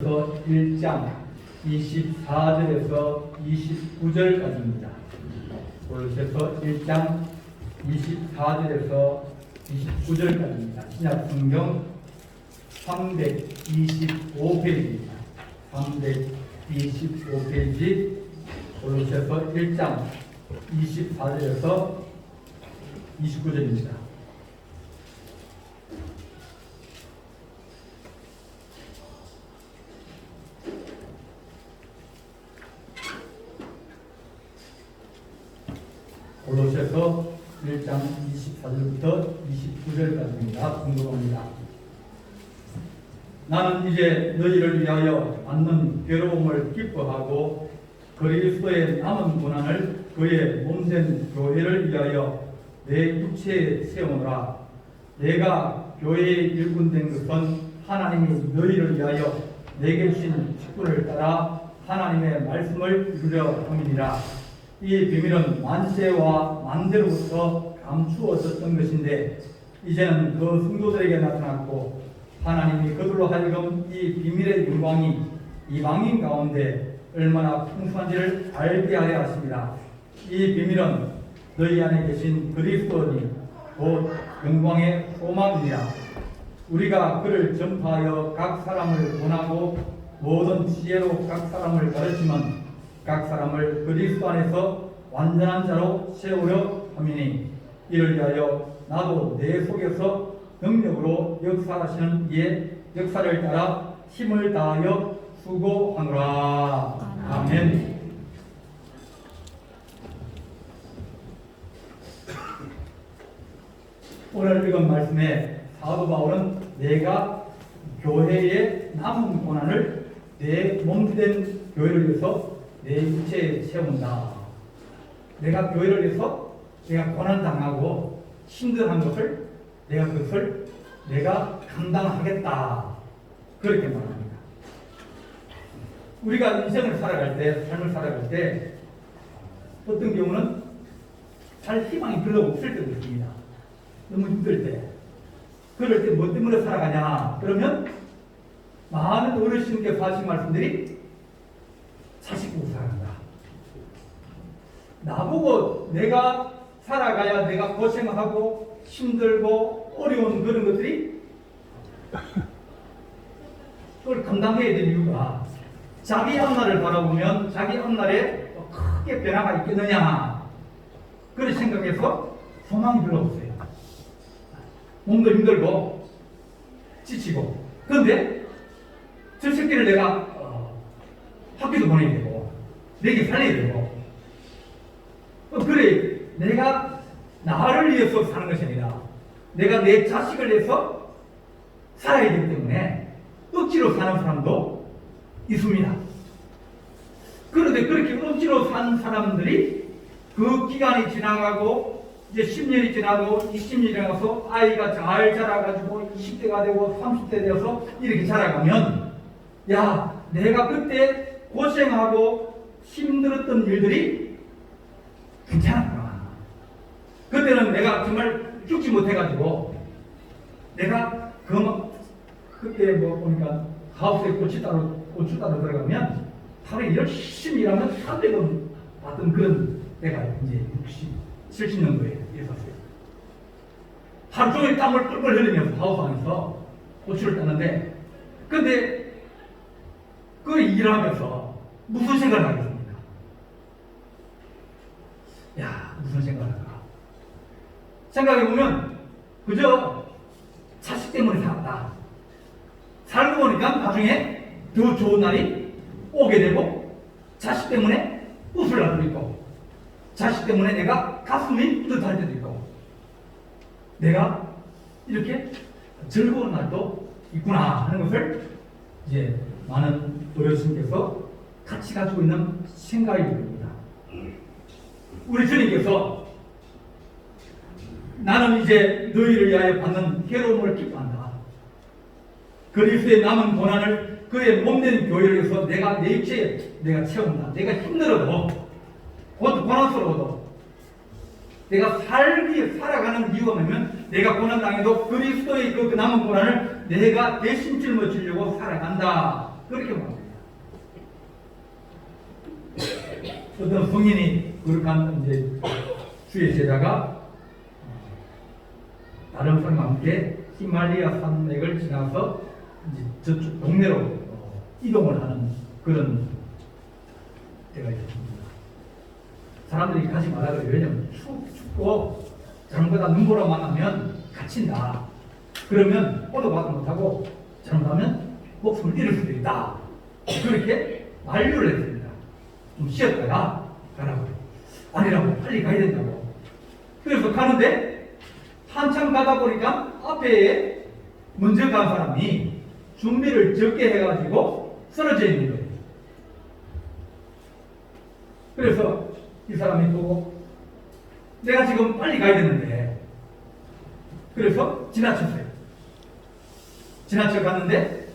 골로새서 1장 24절에서 29절까지입니다. 골로새서 1장 24절에서 29절까지입니다. 신약 성경 325페이지입니다. 325페이지 골로새서 1장 24절에서 29절입니다. 골로새서 1장 24절부터 29절까지입니다. 궁금합니다. 나는 이제 너희를 위하여 받는 괴로움을 기뻐하고 그리스도의 남은 고난을 그의 몸된 교회를 위하여 내 육체에 세우노라. 내가 교회의 일꾼된 것은 하나님이 너희를 위하여 내게 주신 직분을 따라 하나님의 말씀을 이루려 함이니라. 이 비밀은 만세와 만대로부터 감추어졌던 것인데 이제는 그 성도들에게 나타났고 하나님이 그들로 하여금 이 비밀의 영광이 이방인 가운데 얼마나 풍성한지를 알게 하려 하십니다. 이 비밀은 너희 안에 계신 그리스도니 곧 영광의 소망이니라. 우리가 그를 전파하여 각 사람을 권하고 모든 지혜로 각 사람을 가르치면 각 사람을 그리스도 안에서 완전한 자로 세우려 함이니 이를 위하여 나도 내 속에서 능력으로 역사하시는 이의 역사를 따라 힘을 다하여 수고하노라. 아멘. 오늘 읽은 말씀에 사도 바울은 내가 교회의 남은 고난을 내 몸된 교회를 위해서 내 육체에 세운다. 내가 교회를 위해서 내가 고난당하고 힘들한 것을 그것을 내가 감당하겠다. 그렇게 말합니다. 우리가 인생을 살아갈 때, 삶을 살아갈 때 어떤 경우는 살 희망이 별로 없을 때도 있습니다. 너무 힘들 때. 그럴 때 뭐 때문에 살아가냐? 그러면 많은 어르신께서 하신 말씀들이 자식 보고 살아간다. 나보고 내가 살아가야 내가 고생하고 힘들고 어려운 그런 것들이 그걸 감당해야 될 이유가 자기 앞날을 바라보면 자기 앞날에 크게 변화가 있겠느냐 그런 생각해서 소망이 별로 없어요. 몸도 힘들고 지치고. 그런데 저 새끼를 내가 학교도 보내야 되고 내게 살려야 되고 그래 내가 나를 위해서 사는 것이 아니라 내가 내 자식을 위해서 살아야 되기 때문에 억지로 사는 사람도 있습니다. 그런데 그렇게 억지로 사는 사람들이 그 기간이 지나가고 이제 10년이 지나고 20년이 지나가서 아이가 잘 자라가지고 20대가 되고 30대 되어서 이렇게 자라가면 야 내가 그때 고생하고 힘들었던 일들이 괜찮았구나. 그때는 내가 정말 죽지 못해가지고 내가 그때 보니까 하우스에 고추 따로 들어가면 하루에 열심히 일하면 300원 받던 그런 때가 이제 70년도에 있었어요. 하루 종일 땀을 뻘뻘 흘리면서 하우스 안에서 고추를 땄는데 근데 그 일하면서 무슨 생각을 하겠습니까? 야 무슨 생각을 할까? 생각해보면 그저 자식 때문에 살았다. 살고 보니까 나중에 더 좋은 날이 오게 되고 자식 때문에 웃을 날도 있고 자식 때문에 내가 가슴이 뿌듯할 때도 있고 내가 이렇게 즐거운 날도 있구나 하는 것을 이제 많은 어르신께서 같이 가지고 있는 생각이 됩니다. 우리 주님께서 나는 이제 너희를 위하여 받는 괴로움을 기뻐한다. 그리스도의 남은 고난을 그의 몸된 교회를 위해서 내가 내 육체에 내가 채운다. 내가 힘들어도 곧 고난스러워도 내가 살아가는 이유가 뭐냐면 내가 고난당해도 그리스도의 그 남은 고난을 내가 대신 짊어지려고 살아간다. 그렇게 말합니다. 어떤 성인이 거룩한 이제 주의 제자가 다른 사람과 함께 히말리아 산맥을 지나서 이제 저쪽 동네로 이동을 하는 그런 때가 있습니다. 사람들이 가지 말라 그래요. 왜냐면 춥고 잘못하다 눈보라 만나면 갇힌다. 그러면 오도가도 못하고 잘못하면 목숨을 잃을 수도 있다. 그렇게 만류를 했습니다. 좀 쉬었다가 가라고. 아니라고, 빨리 가야 된다고. 그래서 가는데 한참 가다 보니까 앞에 먼저 간 사람이 준비를 적게 해가지고 쓰러져 있는 거예요. 그래서 이 사람이 보고 내가 지금 빨리 가야 되는데, 그래서 지나쳤어요. 지나쳐 갔는데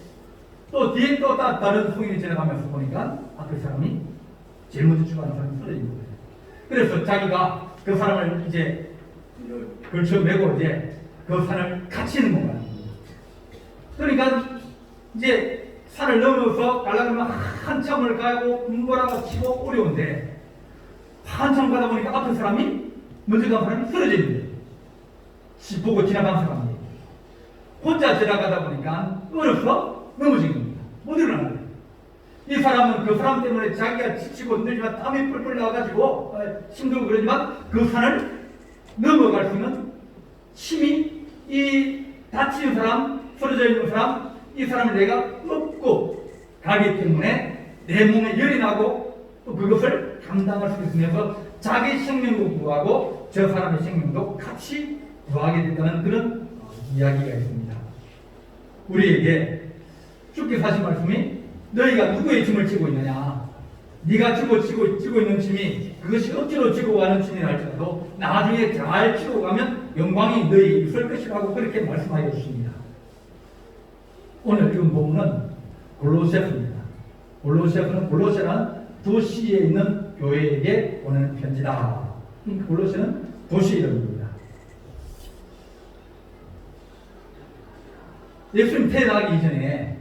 또 뒤에 또 다른 성인이 지나가면서 보니까 앞에 사람이 제일 먼저 출발하는 사람이 쓰러진 거예요. 그래서 자기가 그 사람을 이제 걸쳐 매고 이제 그 산을 갇히는 건가요. 그러니까 이제 산을 넘어서 가려면 한참을 가고 눈보라가 치고 어려운데 한참 가다 보니까 앞에 사람이 먼저 간 사람이 쓰러져 있는 거예요. 보고 지나간 사람이 혼자 지나가다 보니까 얼어서 넘어진 겁니다. 못 일어나는 거예요. 이 사람은 그 사람 때문에 자기가 지치고 힘들지만 땀이 뿔뿔 나와가지고 힘들고 그러지만 그 산을 넘어갈 수 있는 힘이 이 다친 사람, 쓰러져 있는 사람, 이 사람을 내가 업고 가기 때문에 내 몸에 열이 나고 또 그것을 감당할 수 있으면서 자기 생명도 구하고 저 사람의 생명도 같이 구하게 된다는 그런 이야기가 있습니다. 우리에게 주께서 하신 말씀이 너희가 누구의 짐을 지고 있느냐, 네가 지고 있는 짐이 그것이 억지로 지고 가는 짐이 할지라도 나중에 잘 지고 가면 영광이 너희에게 있을 것이라고 그렇게 말씀하여 주십니다. 오늘 지금 본문은 골로새서입니다. 골로새서는 골로새라는 도시에 있는 교회에게 보내는 편지다. 골로새는 도시 이름입니다. 예수님 태어나기 이전에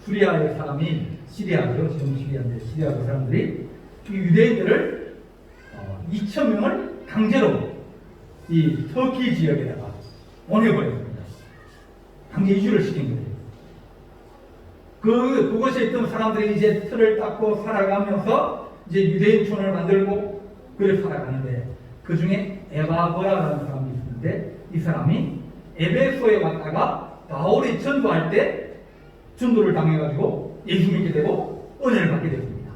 수리아의 사람이, 시리아죠. 지금 시리아인데 시리아 그 사람들이 이 유대인들을 2,000명을 강제로 이 터키 지역에다가 보내버렸습니다. 강제 이주를 시킨 거예요. 그곳에 있던 사람들이 이제 틀을 닦고 살아가면서 이제 유대인촌을 만들고 그래 살아가는데 그 중에 에바브라라는 사람이 있는데 이 사람이 에베소에 왔다가 바울이 전도할 때 전도를 당해가지고 예수 믿게 되고 은혜를 받게 됐습니다.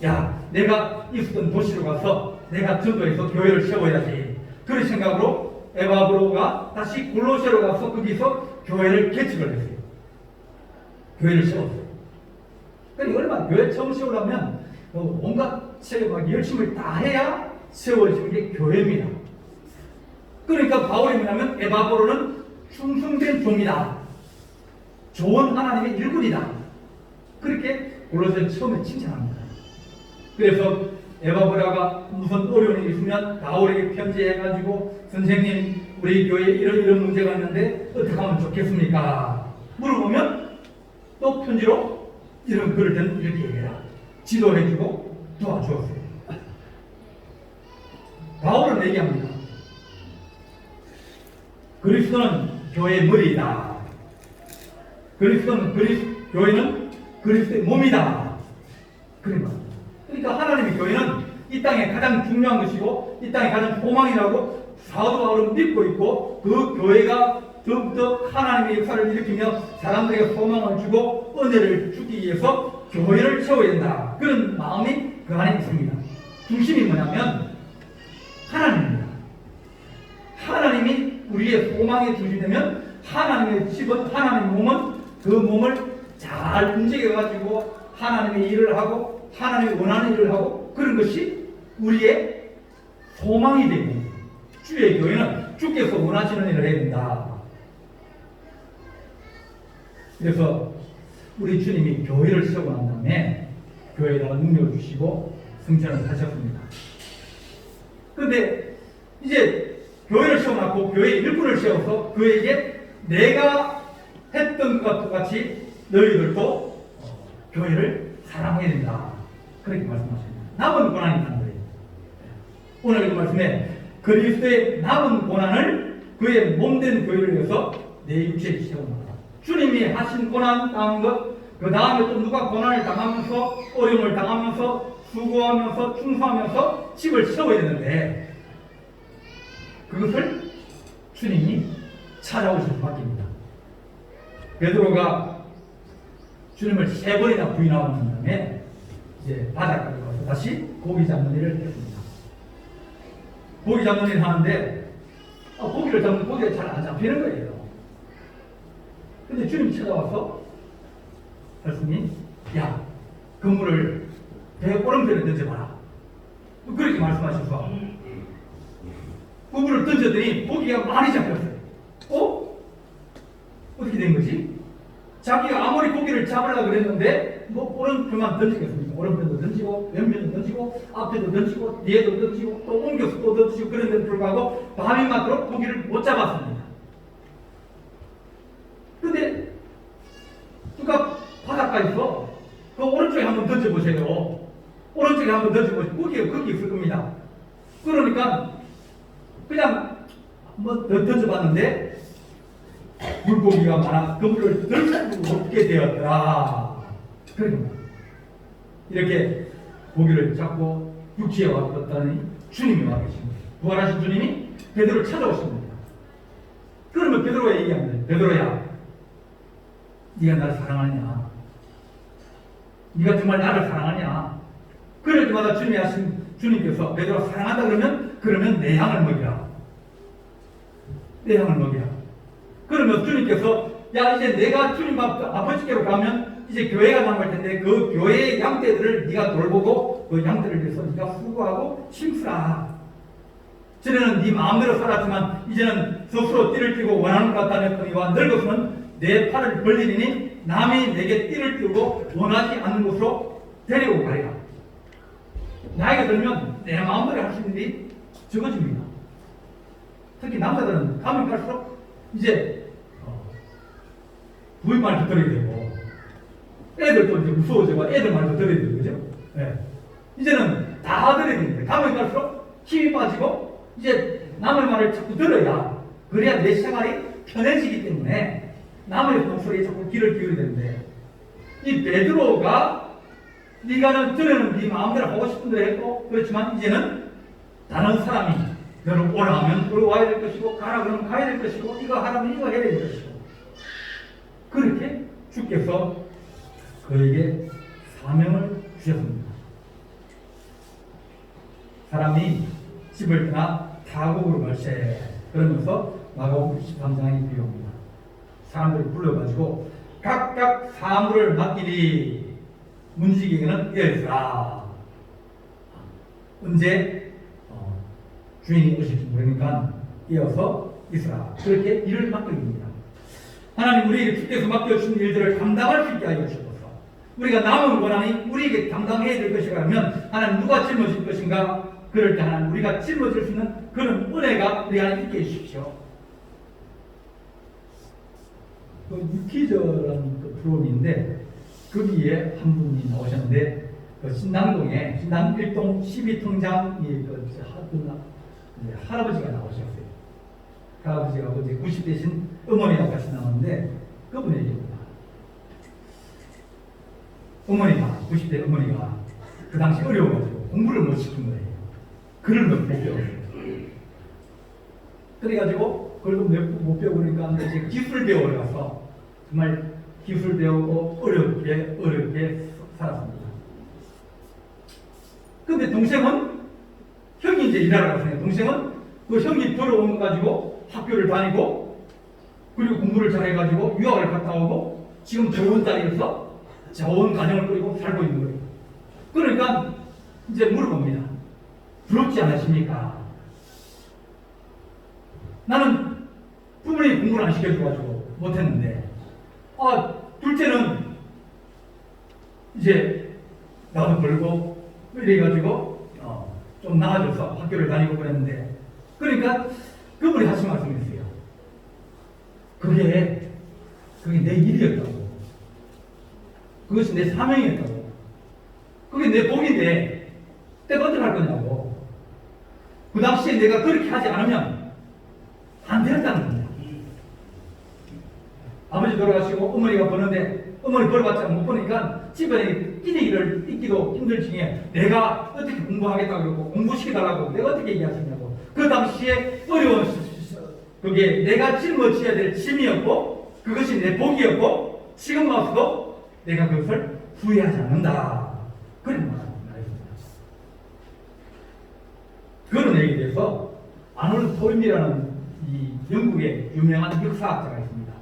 야, 내가 있었던 도시로 가서 내가 전도해서 교회를 세워야지. 그런 생각으로 에바브로가 다시 골로새로 가서 거기서 교회를 개척을 했어요. 교회를 세웠어요. 그러니까 얼마나 교회 처음 세우려면 온갖 막 열심을 다 해야 세워지는 게 교회입니다. 그러니까 바울이 뭐냐면 에바브로는 충성된 종이다. 좋은 하나님의 일꾼이다. 그렇게 골로새 처음에 칭찬합니다. 그래서 에바브라가 무슨 어려움이 있으면 바울에게 편지해가지고 선생님 우리 교회에 이런 문제가 있는데 어떻게 하면 좋겠습니까? 물어보면 또 편지로 이런 글을 든 이렇게 얘기해라. 지도해주고 도와주었어요. 바울은 얘기합니다. 그리스도는 교회의 머리이다. 교회는 그리스도의 몸이다. 그러니까 하나님의 교회는 이 땅에 가장 중요한 것이고 이 땅에 가장 소망이라고 사도 바울은 믿고 있고 그 교회가 더욱더 하나님의 역사를 일으키며 사람들에게 소망을 주고 은혜를 주기 위해서 교회를 세워야 된다. 그런 마음이 그 안에 있습니다. 중심이 뭐냐면 하나님입니다. 하나님이 우리의 소망의 중심이 되면 하나님의 집은, 하나님의 몸은 그 몸을 잘 움직여가지고 하나님의 일을 하고 하나님이 원하는 일을 하고 그런 것이 우리의 소망이 되고 주의 교회는 주께서 원하시는 일을 해야 된다. 그래서 우리 주님이 교회를 세우고 난 다음에 교회에다가 능력을 주시고 승천을 하셨습니다. 그런데 이제 교회를 세워놨고 교회의 일꾼을 세워서 그에게 내가 했던 그것과 똑같이 너희들도 교회를 사랑해야 된다. 그렇게 말씀하십니다. 남은 고난이 있다는 거예요. 오늘 이 말씀에 그리스도의 남은 고난을 그의 몸된 교회를 위해서 내 육체에 채워놓는다. 주님이 하신 고난 당한 것, 그 다음에 또 누가 고난을 당하면서 어려움을 당하면서 수고하면서 충성하면서 집을 세워야 되는데 그것을 주님이 찾아오셔서 바뀝니다. 베드로가 주님을 3번이나 부인하고 난 다음에 이제 바닷가에 가서 다시 고기 잡는 일을 했습니다. 고기 잡는 일을 하는데 고기를 잡는 고기가 잘 안 잡히는 거예요. 근데 주님이 찾아와서 말씀이 야, 그물을 배 오른편에 던져봐라. 그렇게 말씀하셔서 그물을 던졌더니 고기가 많이 잡혔어요. 어떻게 된 거지? 자기가 아무리 고기를 잡으려고 그랬는데 오른편만 던지겠습니까? 오른편도 던지고 왼편도 던지고 앞에도 던지고 뒤에도 던지고 또 옮겨서 또 던지고 그런데도 불구하고 밤이 맞도록 고기를 못 잡았습니다. 근데 누가 바닷가에서 그 오른쪽에 한번 던져보세요. 오른쪽에 한번 던져보세요. 고기가 거기 있을 겁니다. 그러니까 그냥 한번 던져봤는데 물고기가 많아 그물을 덜 먹게 되었더라. 그러니까 이렇게 고기를 잡고 육지에 왔더니 주님이 와 계십니다. 부활하신 주님이 베드로를 찾아오십니다. 그러면 베드로가 얘기합니다. 베드로야, 네가 나를 사랑하느냐? 네가 정말 나를 사랑하냐? 그럴 때마다 주님이 하신 주님께서 베드로가 사랑한다 그러면 내 양을 먹이라. 내 양을 먹이라. 그러면 주님께서 야, 이제 내가 주님 아버지께로 가면 이제 교회가 남을 텐데 그 교회의 양떼들을 네가 돌보고 그 양떼를 위해서 네가 수고하고 힘쓰라. 전에는 네 마음대로 살았지만 이제는 스스로 띠를 띠고 원하는 것 같다였더니와 늙어서는 내 팔을 벌리니 남이 내게 띠를 띠고 원하지 않는 곳으로 데리고 가리라. 나이가 들면 내 마음대로 할 수 있는 일이 적어집니다. 특히 남자들은 가면 갈수록 이제 부인 말도 들어야 되고 애들도 이제 무서워지고 애들 말도 들어야 되고 그죠? 네. 이제는 다 들어야 됩니다. 가면 갈수록 힘이 빠지고 이제 남의 말을 자꾸 들어야 그래야 내 생활이 편해지기 때문에 남의 목소리에 자꾸 귀를 기울여야 되는데 이 베드로가 네가는 전에는 네 마음대로 하고 싶은 대로 했고 그렇지만 이제는 다른 사람이 너는 오라 하면 오라와야 될 것이고 가라 그러면 가야 될 것이고 이거 하라면 이거 해야 될 것이고 그렇게 주께서 그에게 사명을 주셨습니다. 사람이 집을 떠나 타국으로 갈세 그러면서 마가복음 13장이 비유합니다. 사람들을 불러가지고 각각 사물을 맡기리 문지기에게는 이어있으라. 언제 주인이 오실지 모르니까 이어서 있으라. 그렇게 일을 맡깁니다. 하나님 우리에게 주께서 맡겨주신 일들을 감당할 수 있게 하여 주셔서 우리가 남은 고난이 우리에게 감당해야 될 것이라면 하나님 누가 짊어질 것인가? 그럴 때 하나님 우리가 짊어질 수 있는 그런 은혜가 우리 안에 있게 해주십시오. 그 유퀴즈라는 그 프로그램인데 거기에 한 분이 나오셨는데 그 신당동에 신당 1동 12통장이 그 할아버지가 나오셨어요. 할아버지가 이제 90대신 어머니하고 같이 나왔는데 그분의 얘기입니다. 어머니가 90대 어머니가 그 당시 어려워가지고 공부를 못 시킨 거예요. 글을 못 배워요. 그래가지고 글도 못 배우니까 이제 기술 배우러 가서 정말 기술 배우고 어렵게 살았습니다. 근데 동생은 형이 이제 일하러 갔어요. 동생은 그 형이 들어온 거 가지고 학교를 다니고 그리고 공부를 잘해가지고 유학을 갔다 오고 지금 좋은 자리에서 좋은 가정을 꾸리고 살고 있는 거예요. 그러니까 이제 물어봅니다. 부럽지 않으십니까? 나는 부모님이 공부를 안 시켜줘가지고 못했는데 둘째는 이제 나도 벌고 이래가지고 좀 나아져서 학교를 다니고 그랬는데 그러니까 그분이 하신 말씀이 있어요. 그게 그게 내 일이었다고. 그것이 내 사명이었다고. 그게 내 복인데 내가 어떻게 할 거냐고. 그 당시에 내가 그렇게 하지 않으면 안 되었다는 겁니다. 아버지 돌아가시고 어머니가 버는데 어머니 벌어봤자 못 버니까 집안에 끼니를 잇기도 힘들 중에 내가 어떻게 공부하겠다고 그러고 공부시켜달라고 내가 어떻게 얘기하시냐고. 그 당시에 어려운 그게 내가 짊어져야 될 짐이었고 그것이 내 복이었고 지금 와서도 내가 그것을 후회하지 않는다. 그런 말입니다. 그런 얘기에 대해서 아놀드 토인이라는 이 영국의 유명한 역사학자가 있습니다.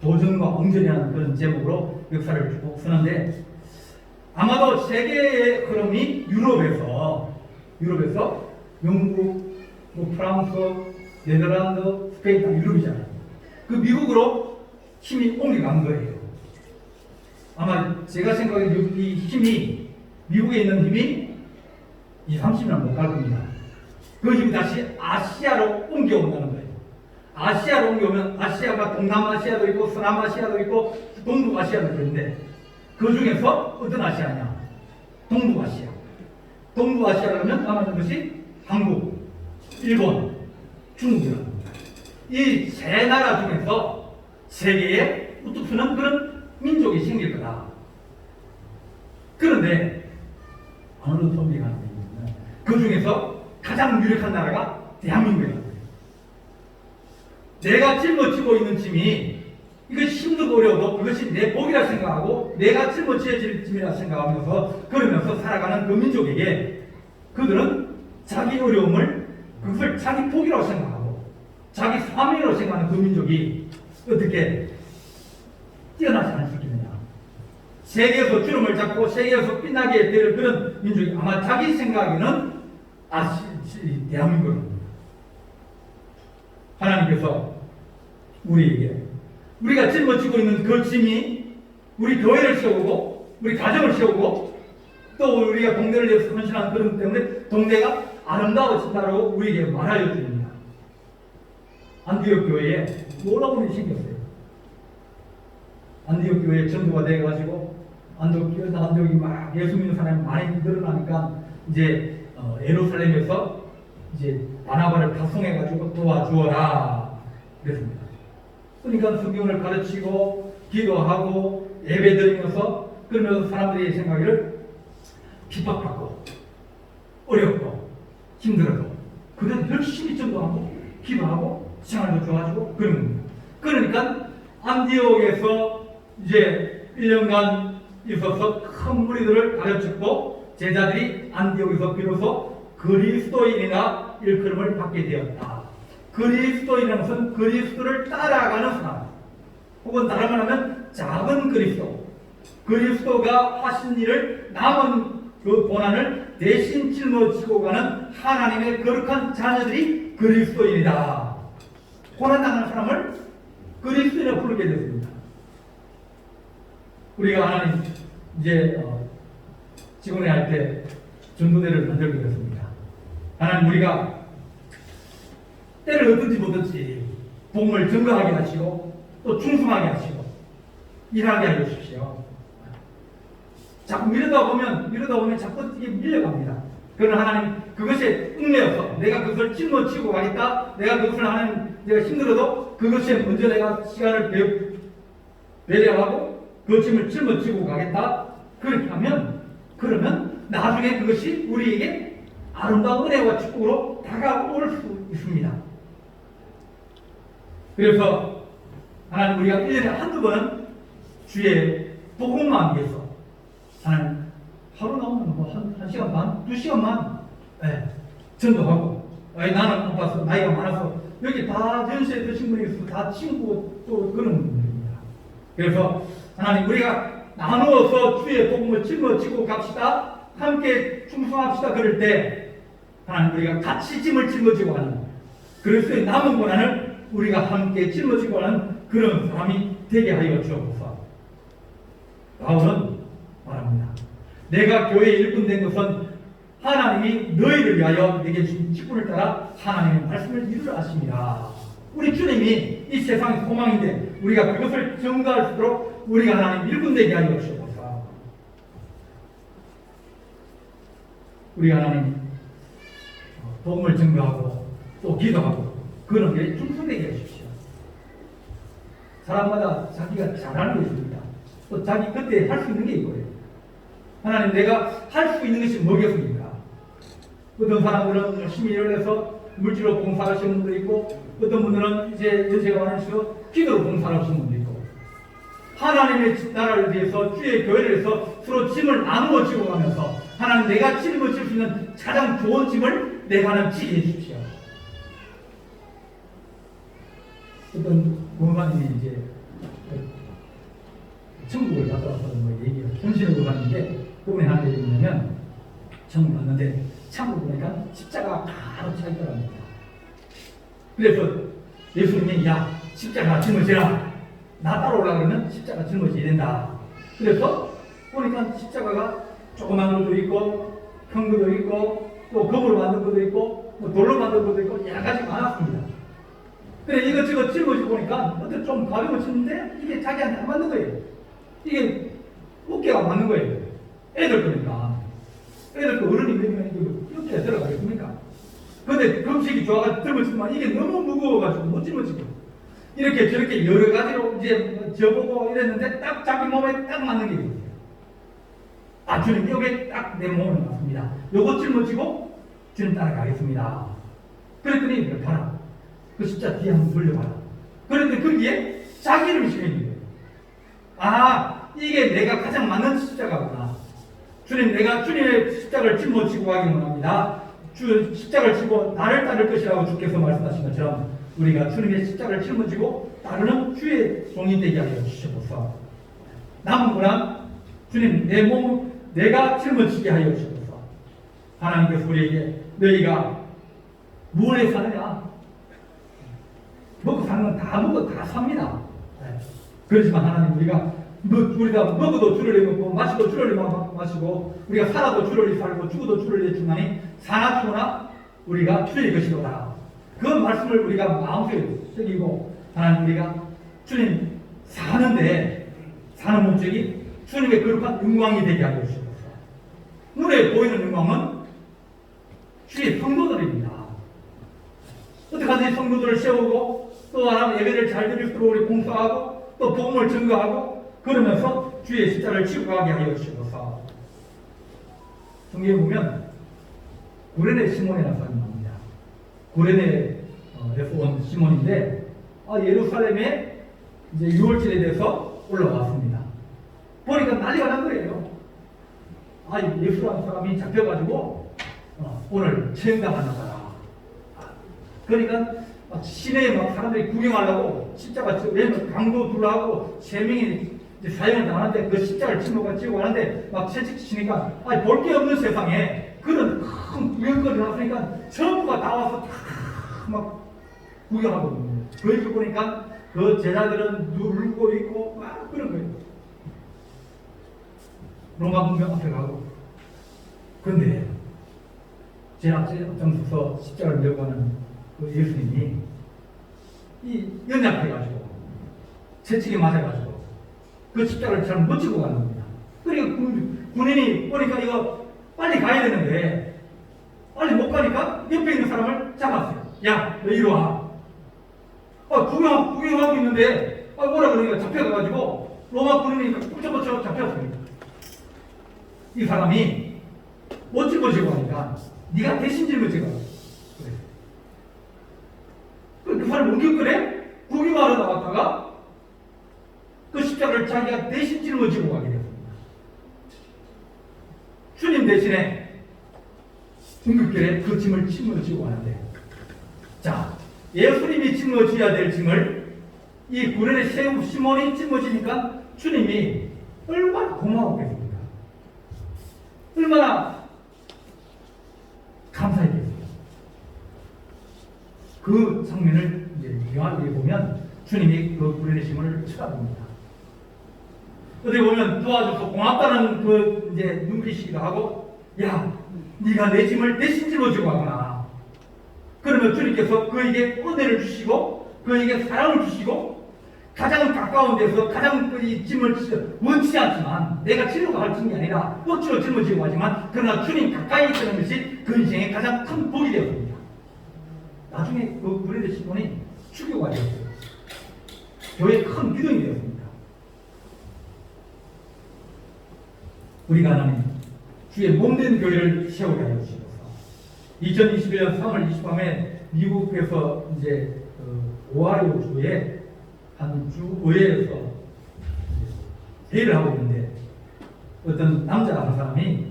도전과 엉전이라는 그런 제목으로 역사를 쭉 쓰는데 아마도 세계의 흐름이 유럽에서 영국, 뭐 프랑스, 네덜란드, 스페인 다 유럽이잖아요. 그 미국으로 힘이 옮겨간 거예요. 아마 제가 생각에 이 힘이 미국에 있는 힘이 20-30년 못 갈 겁니다. 그 힘이 다시 아시아로 옮겨온다는 거예요. 아시아로 옮겨오면 아시아가 동남아시아도 있고 서남아시아도 있고 동북아시아도 있는데 그 중에서 어떤 아시아냐? 동북아시아. 동북아시아라면 남아있는 것이 한국, 일본, 중국이라는 겁니다. 이 세 나라 중에서 세계에 우뚝 서는 그런 민족이 생길 거다. 그런데 아놀드 토인이가 하는 얘기는 그 중에서 가장 유력한 나라가 대한민국이라는 거예요. 내가 짊어지고 있는 짐이 이것이 힘들고 어려워도 그것이 내 복이라 생각하고 내가 짊어져야 될 짐이라 생각하면서 그러면서 살아가는 그 민족에게 그들은 자기 어려움을 그것을 자기 복이라고 생각하고 자기 사명이라고 생각하는 그 민족이 어떻게 뛰어나지 않을 수 있겠느냐. 세계에서 주름을 잡고 세계에서 빛나게 될 그런 민족이 아마 자기 생각에는 대한민국입니다. 하나님께서 우리에게 우리가 짊어지고 있는 그 짐이 우리 교회를 세우고 우리 가정을 세우고 또 우리가 동네를 위해서 헌신하는 그런 때문에 동네가 아름다워진다고 우리에게 말하여 줍니다. 안디옥 교회에 놀라운 일이 생겼어요. 안디옥 교회에 전도가 되어가지고 안디옥이 막 예수 믿는 사람이 많이 늘어나니까 이제 예루살렘에서 이제 바나바를 파송해가지고 도와주어라 그랬습니다. 그러니까 성경을 가르치고 기도하고 예배드리면서 그러면서 사람들이 생각을 핍박받고 어렵고 힘들어도 그래도 열심히 전도하고 기도하고 생활도 좋아지고 그런 겁니다. 그러니까 안디옥에서 이제 1년간 있어서 큰 무리들을 가르쳤고 제자들이 안디옥에서 비로소 그리스도인이나 일컬음을 받게 되었다. 그리스도인이라는 것은 그리스도를 따라가는 사람 혹은 다른 말하면 작은 그리스도, 그리스도가 하신 일을 남은 그 고난을 대신 짊어지고 가는 하나님의 거룩한 자녀들이 그리스도인이다. 고난당하는 사람을 그리스도인이라고 부르게 됐습니다. 우리가 하나님 이제 직원회 할 때 전도대를 만들게 됐습니다. 하나님 우리가 때를 얻든지 못든지 복음을 증거하게 하시고 또 충성하게 하시고 일하게 하여 주십시오. 자꾸 미루다 보면 자꾸 이게 밀려갑니다. 그러나 하나님 그것에 얽매여서 내가 그것을 짊어지고 가겠다. 내가 그것을 하나님 내가 힘들어도 그것에 먼저 내가 시간을 배려하고 그 짐을 짊어지고 가겠다. 그렇게 하면 그러면 나중에 그것이 우리에게 아름다운 은혜와 축복으로 다가올 수 있습니다. 그래서 하나님 우리가 1년에 한두 번 주의 복음만 위해서 하나님 하루 나오면 뭐 한 시간 반, 2시간만 전도하고 나는 바빠서 나이가 많아서 여기 다 전시에 드신 분이 있어서 다 친구 또 그런 분들입니다. 그래서 하나님 우리가 나누어서 주의 복음을 짊어지고 갑시다. 함께 충성합시다. 그럴 때 하나님 우리가 같이 짐을 짊어지고 하는 그리스도의 남은 고난을 우리가 함께 짊어지고 하는 그런 사람이 되게 하여 주옵소서. 바울은 말합니다. 내가 교회에 일꾼된 것은 하나님이 너희를 위하여 내게 주신 직분을 따라 하나님의 말씀을 이루려 하십니다. 우리 주님이 이 세상의 소망인데 우리가 그것을 증거할 수 있도록 우리가 하나님 일꾼되게 하여 주옵소서. 우리가 하나님 복음을 증거하고 또 기도하고 그런 게 충성되게 해주십시오. 사람마다 자기가 잘하는 게 있습니다. 또 자기 그때 할 수 있는 게 있고요. 하나님, 내가 할 수 있는 것이 뭐겠습니까? 어떤 사람들은 열심히 일을 해서 물질로 봉사하시는 분도 있고, 어떤 분들은 이제 연세가 많으셔서 기도로 봉사하시는 분도 있고, 하나님의 나라를 위해서 주의 교회를 위해서 서로 짐을 나누어 지고 가면서 하나님, 내가 짊어질 수 있는 가장 좋은 짐을 내가 하나님 지게 해주십시오. 어떤 목사님이 이제 천국을 갔다 와서 뭐 얘기를 현실을 보았는데, 그분이 하는 얘기 뭐냐면, 천국 갔는데 창으로 보니까 십자가 바로 차 있더랍니다. 그래서 예수님이, 야, 십자가 짊어지라, 나 따라오라 그러면 십자가 짊어져야 된다. 그래서 보니까 십자가가 조그만 것도 있고 큰 것도 있고 또 금으로 만든 것도 있고 뭐 돌로 만든 것도 있고 여러 가지 많았습니다. 그래 이것저것 짊어지고 보니까 어떻게 좀 가벼워 쳤는데 이게 자기한테 안 맞는 거예요. 이게 어깨가 안 맞는 거예요. 애들 거니까. 애들 거 어른이 되면 이렇게 들어가겠습니까? 근데 금식이 좋아가지고 짊어지지만 이게 너무 무거워가지고 못 짊어지고 이렇게 저렇게 여러 가지로 이제 저보고 이랬는데 딱 자기 몸에 딱 맞는 게 있어요. 아, 주님 여기에 딱 내 몸을 맞습니다. 요거 짊어지고 주님 따라가겠습니다. 그랬더니 봐라. 그 십자 뒤에 한번 돌려봐라. 그랬더니 거기에 자기 이름이 적혀 있는 거예요. 아, 이게 내가 가장 맞는 십자가구나. 주님, 내가 주님의 십자가를 짊어지고 가기 원합니다. 주 십자가를 지고 나를 따를 것이라고 주께서 말씀하신 것처럼 우리가 주님의 십자가를 짊어지고 따르는 주의 종이 되게 하여 주시옵소서. 남은 고난 주님, 내 몸 내가 짊어지게 하여 주시옵소서. 하나님께서 우리에게 너희가 무엇에 사느냐? 먹고 사는 건 다 먹고 다 삽니다. 그렇지만 하나님, 우리가 먹어도 주를 위해 먹고 마시도 주를 위해 마시고 우리가 살아도 주를 위해 살고 죽어도 주를 위해 죽나니 사나 죽으나 우리가 주의 것이로다. 그 말씀을 우리가 마음속에 새기고 하나님, 우리가 주님 사는 목적이 주님의 거룩한 영광이 되게 하여 주시옵소서. 눈에 보이는 영광은 주의 성도들입니다. 어떻게 하든지 성도들을 세우고 또 하나님 예배를 잘 드릴 수 있도록 우리 봉사하고 또 복음을 증거하고 그러면서 주의 십자를 지고 가게 하여 주시옵소서. 성경에 보면 구레네 시몬이라는 사람이 나옵니다. 구레네에서 온 시몬인데 예루살렘에 이제 6월절에 대해서 올라왔습니다. 보니까 난리가 난 거예요. 예수라는 사람이 잡혀가지고 오늘 체험당하나봐라. 그러니까 시내에 막 사람들이 구경하려고 십자가 왜냐면 강도 둘러하고 3명이 사형을 당하는데 그 십자가를 지고 가는데 막 채찍치니까 볼 게 없는 세상에 그런 큰 구경거리를 놨으니까 전부가 다 와서 다 막 구경하고 거기서 보니까 그 제자들은 누르고 있고 막 그런 거예요. 로마 문명 앞에 가고. 그런데 제일 앞장서서 십자가를 메고 가는 그 예수님이 연약해가지고 채찍에 맞아가지고 그 십자가를 잘 못 지고 가는 겁니다. 그러니까 군인이 보니까 이거 빨리 가야 되는데 빨리 못 가니까 옆에 있는 사람을 잡았어요. 야, 너 이리 와. 구경하고 있는데 뭐라 그러니까 잡혀가가지고 로마 군인이 ቁ쩍ቁ쩍 잡혔습니다. 이 사람이 못 짊어지고 하니까 네가 대신 짊어지고 그래. 그 사람이 옮겼거래? 구경하러 나왔다가 그 십자가를 자기가 대신 짊어지고 가게 됐습니다. 주님 대신에 등극길에 그 짐을 짊어지고 가는데, 자, 예수님이 짊어져야 될 짐을 이 구레네 시몬이 짊어지니까 주님이 얼마나 고마웠겠습니까? 얼마나 감사했겠어요. 그 장면을 이제 요한복음에 보면 주님이 그 구레네 시몬을 쳐다봅니다. 어떻게 보면 도와줘서 고맙다는 그 이제 눈빛이기도 하고, 야, 네가 내 짐을 대신 짊어지고 가구나. 그러면 주님께서 그에게 은혜를 주시고 그에게 사랑을 주시고 가장 가까운 데서 가장 이 짐을 원치 않지만 내가 치료가 할 짐이 아니라 억지로 짊어지고 하지만 그러나 주님 가까이 있다는 것이 그 인생의 가장 큰 복이 되었습니다. 나중에 그 브레드 시몬이 추교가 되었어요. 교회의 큰 기둥이 되었습니다. 우리가 하나님 주의 몸된 교회를 세우게 하여 주시옵소서. 2021년 3월 23일에 미국에서 이제 오하이오 주의 한 주의회에서 회의를 하고 있는데 어떤 남자 한 사람이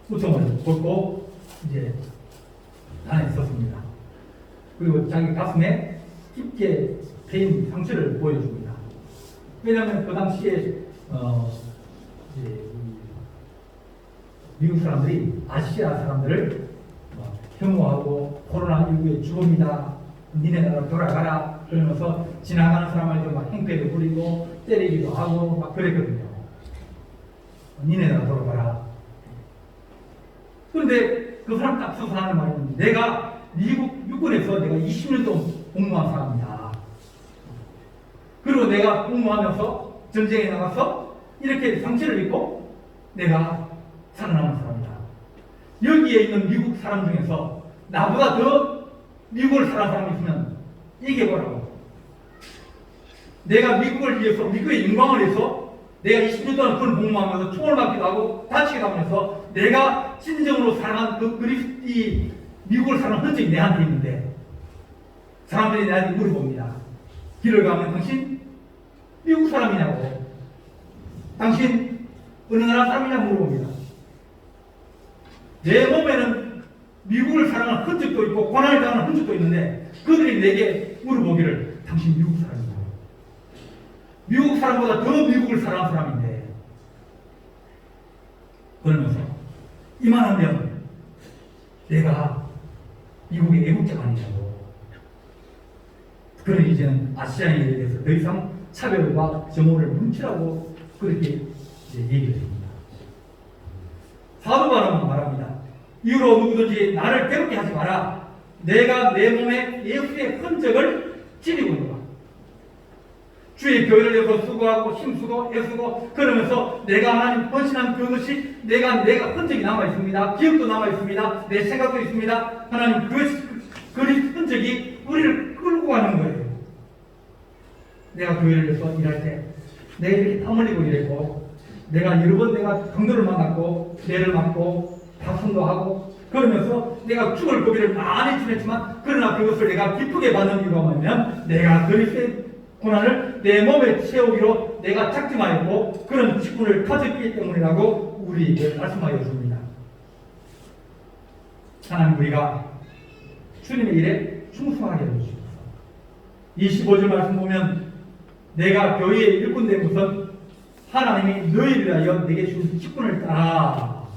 우통을 벗고 이제 안에 있었습니다. 그리고 자기 가슴에 깊게 패인 상처를 보여줍니다. 왜냐하면 그 당시에 이제 미국 사람들이 아시아 사람들을 혐오하고 코로나19의 죽음이다, 니네 나라 돌아가라 그러면서 지나가는 사람한테 막 행패를 부리고 때리기도 하고 막 그랬거든요. 니네 나라 돌아가라. 그런데 그 사람 딱 서서 하는 말은 내가 미국 육군에서 내가 20년 동안 복무한 사람이다. 그리고 내가 복무하면서 전쟁에 나가서 이렇게 상처를 입고 내가 살아남은 사람이다. 여기에 있는 미국 사람 중에서 나보다 더 미국을 사랑하는 사람이 있으면 얘기해보라고. 내가 미국을 위해서, 미국의 영광을 위해서 내가 20년 동안 그걸 복무하면서 총을 맞기도 하고 다치기도 하면서 내가 진정으로 사랑한 그 그리스도의 미국을 사랑한 흔적이 내한테 있는데 사람들이 나한테 물어봅니다. 길을 가면 당신 미국 사람이냐고, 당신 어느 나라 사람이냐고 물어봅니다. 내 몸에는 미국을 사랑하는 흔적도 있고 고난을 당하는 흔적도 있는데 그들이 내게 물어보기를 당신 미국 사람이냐고. 미국 사람보다 더 미국을 사랑하는 사람인데 그러면서 이만하면 내가 미국의 애국자가 아니냐고. 그러니 이제는 아시아인에 대해서 더 이상 차별과 정오를 뭉치라고 그렇게 얘기를 합니다. 사도 바울은 말합니다. 이후로 누구든지 나를 괴롭게 하지 마라. 내가 내 몸에 예수의 흔적을 지니고 있노라. 주의 교회를 위해서 수고하고 힘쓰고 애쓰고 그러면서 내가 하나님 헌신한 그것이 내가 흔적이 남아있습니다. 기억도 남아있습니다. 내 생각도 있습니다. 하나님 그 흔적이 우리를 끌고 가는 거예요. 내가 교회를 위해서 일할 때 내가 이렇게 땀 흘리고 일했고 내가 여러 번 내가 강도를 만났고 매를 맞고 다툼도 하고 그러면서 내가 죽을 고비를 많이 지냈지만 그러나 그것을 내가 기쁘게 받는 이유가 뭐냐면 내가 그리스도의 고난을 내 몸에 채우기로 내가 작정하였고 그런 직분을 가졌기 때문이라고 우리에게 말씀하여 줍니다. 하나님 우리가 주님의 일에 충성하게 해주시옵소서. 25절 말씀 보면 내가 교회의 일꾼된 것은 하나님이 너희를 위하여 내게 주신 직분을 따라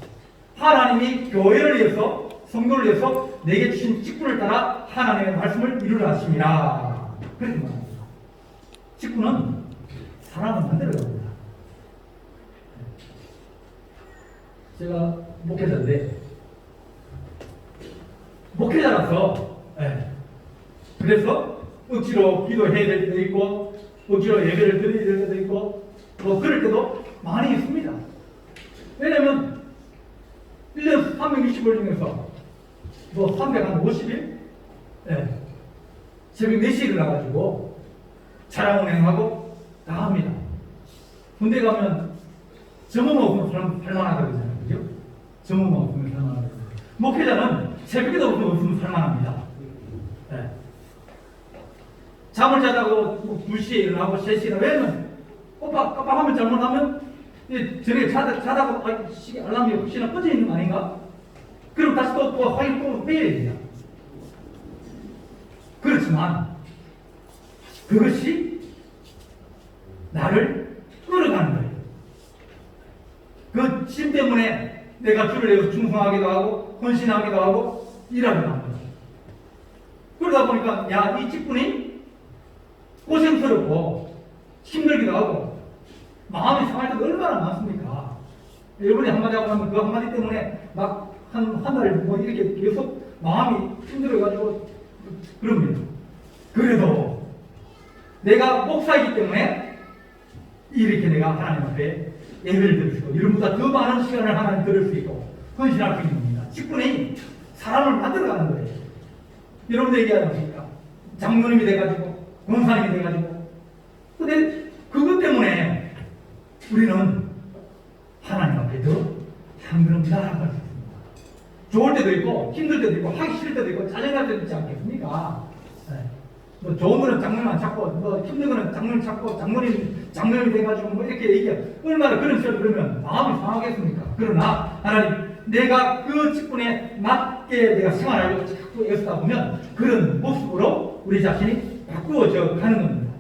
하나님이 교회를 위해서 성도를 위해서 내게 주신 직분을 따라 하나님의 말씀을 이루라 하심이라. 그렇게 말합니다. 직분은 사람을 만들어 갑니다. 제가 목회자인데 목회자라서 그래서 억지로 기도해야 될 때도 있고 억지로 예배를 드려야 될 때도 있고 뭐 그럴 때도 많이 있습니다. 왜냐면 1년 365일 중에서 뭐 350일 새벽 4시에 일어나가지고 차량 운행하고 다 합니다. 군대 가면 점검 없으면 살만하다 그러잖아요. 그죠? 점검 없으면 살만하다. 목회자는 새벽에도 없으면 살만합니다. 잠을 자다고 뭐 2시에 일어나고 3시에 일어나고 왜냐면 깜빡하면 잘못하면 저녁에 자다가 시계 알람이 혹시나 꺼져 있는 거 아닌가? 그럼 다시 또 확인 또 빼야 됩니다. 그렇지만 그것이 나를 끌어가는 거예요. 그 심 때문에 내가 주를 위해서 충성하기도 하고 헌신하기도 하고 일하기도 합니다. 그러다 보니까 이 직분이 고생스럽고 힘들기도 하고 마음이 상할 때도 얼마나 많습니까? 여러분이 한마디 하고 하면 그 한마디 때문에 막 한 달 뭐 이렇게 계속 마음이 힘들어가지고 그럽니다. 그래도 내가 목사이기 때문에 이렇게 내가 하나님 앞에 예배를 드릴 수 있고 이름보다 더 많은 시간을 하나님 드릴 수 있고 헌신할 수 있습니다. 직분이 사람을 만들어가는 거예요. 여러분들 얘기하지 않습니까? 장로님이 돼가지고 권사님이 돼가지고 근데 그것 때문에 우리는 하나님 앞에 더 한 걸음 나아갈 수 있습니다. 좋을 때도 있고 힘들 때도 있고 하기 싫을 때도 있고 짜증날 때도 있지 않겠습니까? 네. 뭐 좋은 거는 장로님 안 찾고 뭐 힘든 거는 장로님 찾고 장로님이 돼가지고 뭐 이렇게 얘기해 얼마나 그런 식으로 그러면 마음이 상하겠습니까? 그러나 하나님 내가 그 직분에 맞게 내가 생활하려고 자꾸 애쓰다 보면 그런 모습으로 우리 자신이 바꾸어져 가는 겁니다.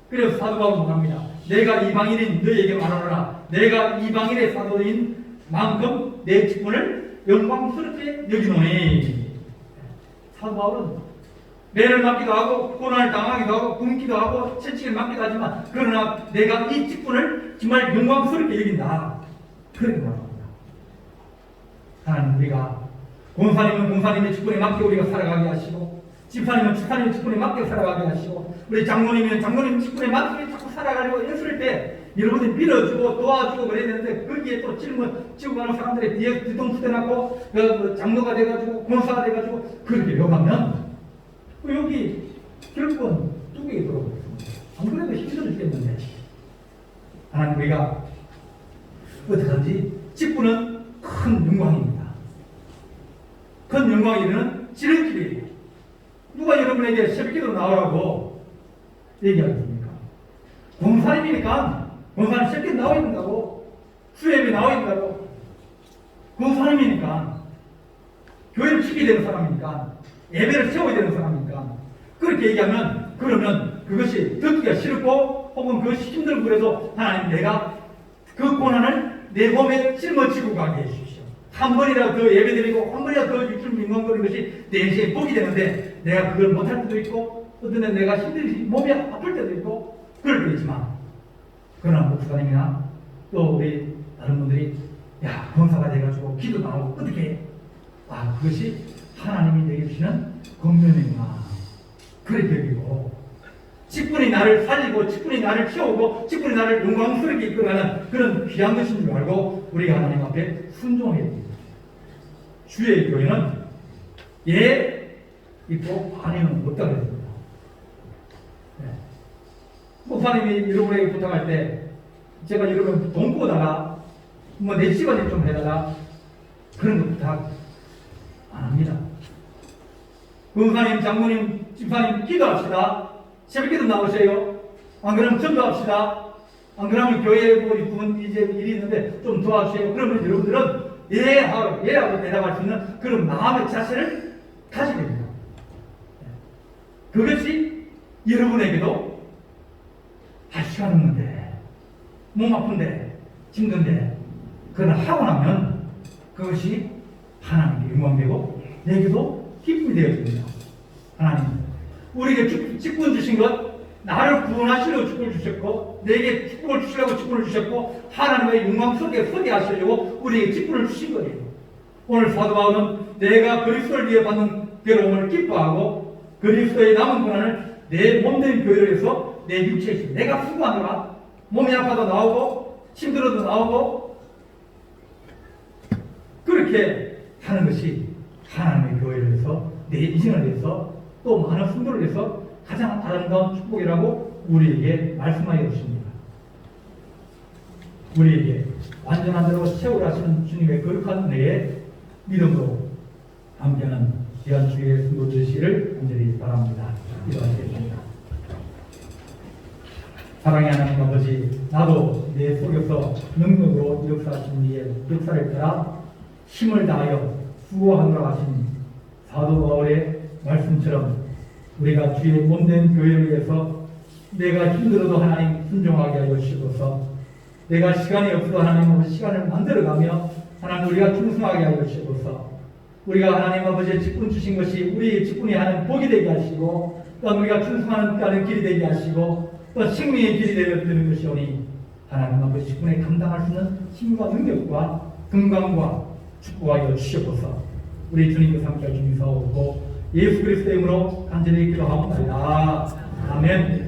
그래서 사도 바울은 말합니다. 내가 이방인인 너에게 말하노라. 내가 이방인의 사도인 만큼 내 직분을 영광스럽게 여기노니. 사도 바울은 매를 맞기도 하고 고난을 당하기도 하고 굶기도 하고 채찍을 맞기도 하지만 그러나 내가 이 직분을 정말 영광스럽게 여긴다. 그렇게 말합니다. 하나님 우리가 권사님은 권사님의 직분에 맞게 우리가 살아가게 하시고 집사님은 집사님의 직분에 맞게 살아가게 하시고 우리 장로님은 장로님 직분에 맞게 자꾸 살아가려고 애쓸 때 여러분들이 밀어주고 도와주고 그래야 되는데 거기에 또 지고 가는 사람들이 뒤에 뒤통수대놨고 장로가 돼가지고 권사가 돼가지고 그렇게 욕하면 여기 결국은 뚜껑이 들어오겠습니다. 안 그래도 힘들어 죽겠는데 하나님 우리가 어떻게든지 직분은 큰 영광입니다. 큰 영광이 이르는 지름길이에요. 누가 여러분에게 새벽기도 나오라고 얘기하겠습니까? 권사님이니까 권사님 새벽기 나와 있다고 수협이 나와 있다고 권사님이니까 교회를 지키게 되는 사람이니까 예배를 세워야 되는 사람이니까 그렇게 얘기하면 그러면 그것이 듣기가 싫고 혹은 그것이 힘들고 그래서 하나님 내가 그 고난을 내 몸에 짊어지고 가게 해주십시오. 한 번이라도 더 예배드리고 한 번이라도 더 육sul 민감거리는 것이 내 인생에 복이 되는데 내가 그걸 못할 때도 있고 어떤 데 내가 힘들지 몸이 아플 때도 있고 그럴 때도 있지만 그러나 목사님이나 또 우리 다른 분들이 야 권사가 돼가지고 기도 나오고 어떻게 해? 아 그것이 하나님이 내게 주시는 권면이구나 그렇게 여기고 직분이 나를 살리고 직분이 나를 키우고 직분이 나를 영광스럽게 이끌어가는 그런 귀한 것인 줄 알고 우리가 하나님 앞에 순종해야 됩니다. 주의 교회는 예 있고 아니는 없다고 했습니다. 네. 목사님이 여러분에게 부탁할 때 제가 여러분 돈 꾸다가 뭐 내 시간에 좀 해달라 그런 거 부탁 안 합니다. 권사님, 장모님, 집사님 기도합시다. 새벽기도 나오세요. 안 그러면 전도합시다. 안 그러면 교회에 뭐 이제 일이 있는데 좀 도와주세요. 그러면 여러분들은 예하고 대답할 수 있는 그런 마음의 자세를 가지게 됩니다. 그것이 여러분에게도 시간 없는데 몸 아픈데 힘든데 그러나 하고 나면 그것이 하나님께 영광되고 내게도 기쁨이 되어집니다. 하나님 우리에게 직분 주신 것 나를 구원하시려고 직분을 주셨고 내게 축복을 주시려고 직분을 주셨고 하나님의 영광스럽게 서게 하시려고 우리에게 직분을 주신 거예요. 오늘 사도 바울은 내가 그리스도를 위해 받는 괴로움을 기뻐하고 그리스도의 남은 고난을 내 몸된 교회를 해서 내 육체에 내가 수고하노라. 몸이 아파도 나오고 힘들어도 나오고 그렇게 하는 것이 하나님의 교회를 해서 내 인생을 위해서 또 많은 성도를 위해서 가장 아름다운 축복이라고 우리에게 말씀하여 주십니다. 우리에게 완전한 대로 세우라시는 주님의 거룩한 은혜에 믿음으로 함께하는 귀한 주의 성도 되시기를 간절히 바랍니다. 기도하시겠습니다. 사랑의 하나님 아버지, 나도 내 속에서 능력으로 역사하신 이의 역사를 따라 힘을 다하여 수고하노라 하신 사도 바울의 말씀처럼 우리가 주의 몸된 교회를 위해서 내가 힘들어도 하나님 순종하게 하여 주시고서 내가 시간이 없어도 하나님 아버지 시간을 만들어가며 하나님 우리가 충성하게 하여 주시고서 우리가 하나님 아버지의 직분 주신 것이 우리의 직분이 하는 복이 되게 하시고 또 우리가 충성하는 길이 되게 하시고 또 생명의 길이 되는 것이오니 하나님 아버지 직분에 감당할 수 있는 힘과 능력과 건강과 축복하여 주시옵소서. 우리 주님과 함께 주님사오고 예수 그리스도의 이름으로 간절히 기도하옵나이다. 아멘.